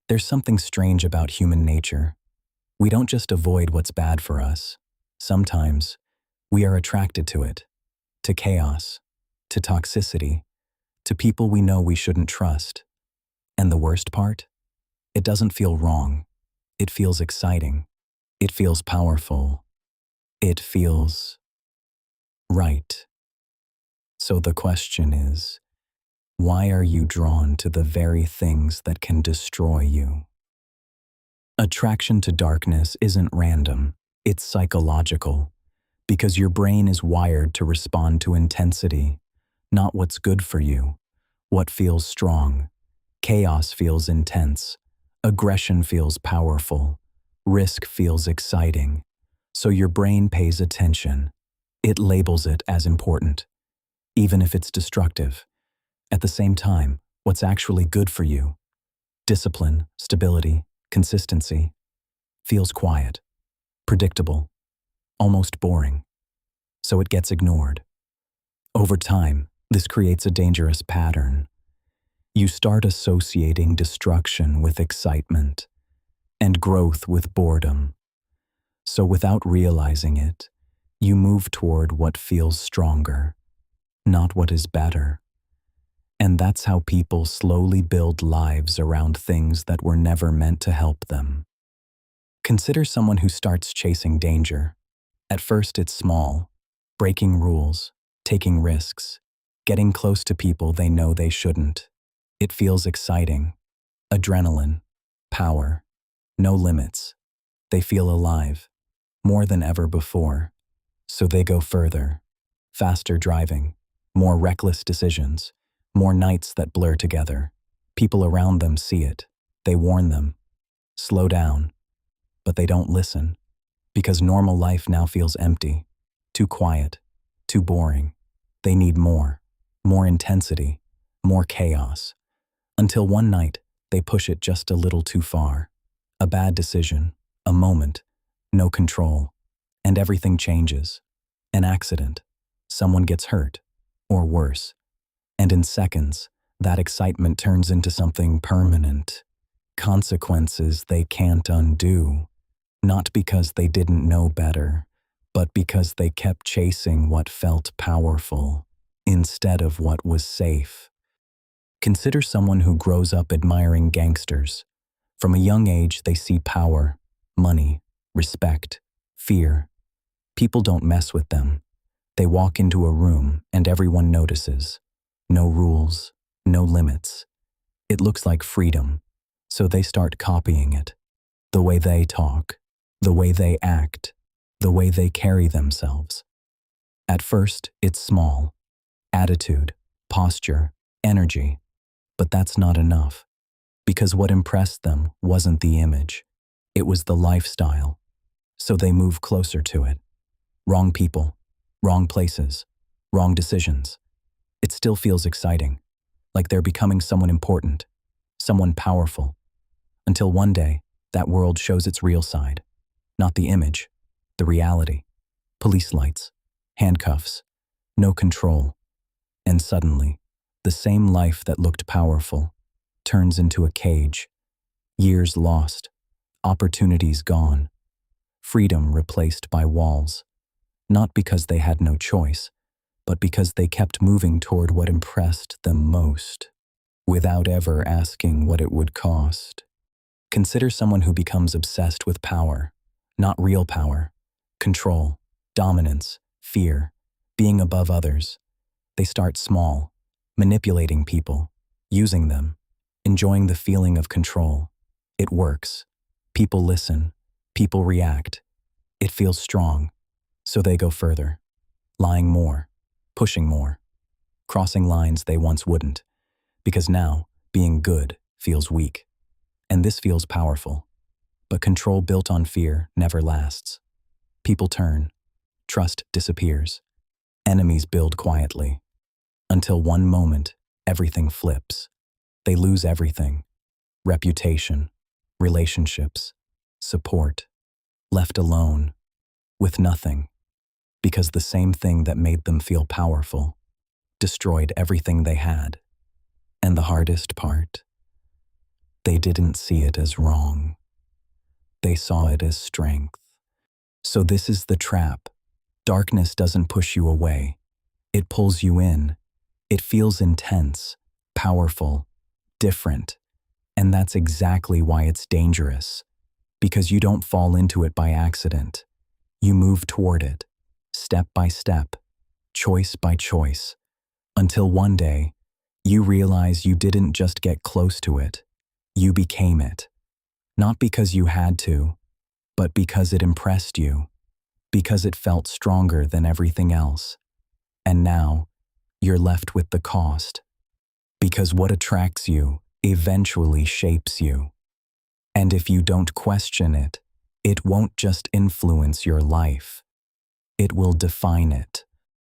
There's something strange about human nature. We don't just avoid what's bad for us. Sometimes, we are attracted to it, to chaos, to toxicity, to people we know we shouldn't trust. And the worst part? It doesn't feel wrong. It feels exciting. It feels powerful. It feels right. So the question is, why are you drawn to the very things that can destroy you? Attraction to darkness isn't random, it's psychological, because your brain is wired to respond to intensity, not what's good for you, what feels strong. Chaos feels intense, aggression feels powerful, risk feels exciting. So your brain pays attention. It labels it as important, even if it's destructive. At the same time, what's actually good for you, discipline, stability, consistency, feels quiet, predictable, almost boring. So it gets ignored. Over time, this creates a dangerous pattern. You start associating destruction with excitement and growth with boredom. So without realizing it, you move toward what feels stronger, not what is better. And that's how people slowly build lives around things that were never meant to help them. Consider someone who starts chasing danger. At first it's small, breaking rules, taking risks, getting close to people they know they shouldn't. It feels exciting. Adrenaline, power, no limits. They feel alive, more than ever before. So they go further. Faster driving, more reckless decisions, more nights that blur together. People around them see it. They warn them. Slow down. But they don't listen. Because normal life now feels empty. Too quiet. Too boring. They need more. More intensity. More chaos. Until one night, they push it just a little too far. A bad decision. A moment. No control. And everything changes. An accident. Someone gets hurt. Or worse. And in seconds, that excitement turns into something permanent. Consequences they can't undo. Not because they didn't know better, but because they kept chasing what felt powerful instead of what was safe. Consider someone who grows up admiring gangsters. From a young age, they see power, money, respect, fear. People don't mess with them. They walk into a room and everyone notices. No rules, no limits. It looks like freedom, so they start copying it. The way they talk, the way they act, the way they carry themselves. At first, it's small. Attitude, posture, energy. But that's not enough. Because what impressed them wasn't the image. It was the lifestyle. So they move closer to it. Wrong people, wrong places, wrong decisions. It still feels exciting, like they're becoming someone important, someone powerful. Until one day, that world shows its real side. Not the image, the reality. Police lights, handcuffs, no control. And suddenly, the same life that looked powerful turns into a cage. Years lost, opportunities gone, freedom replaced by walls. Not because they had no choice, but because they kept moving toward what impressed them most, without ever asking what it would cost. Consider someone who becomes obsessed with power, not real power, control, dominance, fear, being above others. They start small, manipulating people, using them, enjoying the feeling of control. It works. People listen. People react. It feels strong. So they go further, lying more, pushing more, crossing lines they once wouldn't, because now being good feels weak. And this feels powerful. But control built on fear never lasts. People turn. Trust disappears. Enemies build quietly. Until one moment, everything flips. They lose everything. Reputation, relationships, support. Left alone, with nothing. Because the same thing that made them feel powerful destroyed everything they had. And the hardest part? They didn't see it as wrong. They saw it as strength. So this is the trap. Darkness doesn't push you away. It pulls you in. It feels intense, powerful, different. And that's exactly why it's dangerous. Because you don't fall into it by accident. You move toward it, step by step, choice by choice, until one day, you realize you didn't just get close to it. You became it. Not because you had to, but because it impressed you, because it felt stronger than everything else. And now, you're left with the cost. Because what attracts you eventually shapes you. And if you don't question it, it won't just influence your life. It will define it.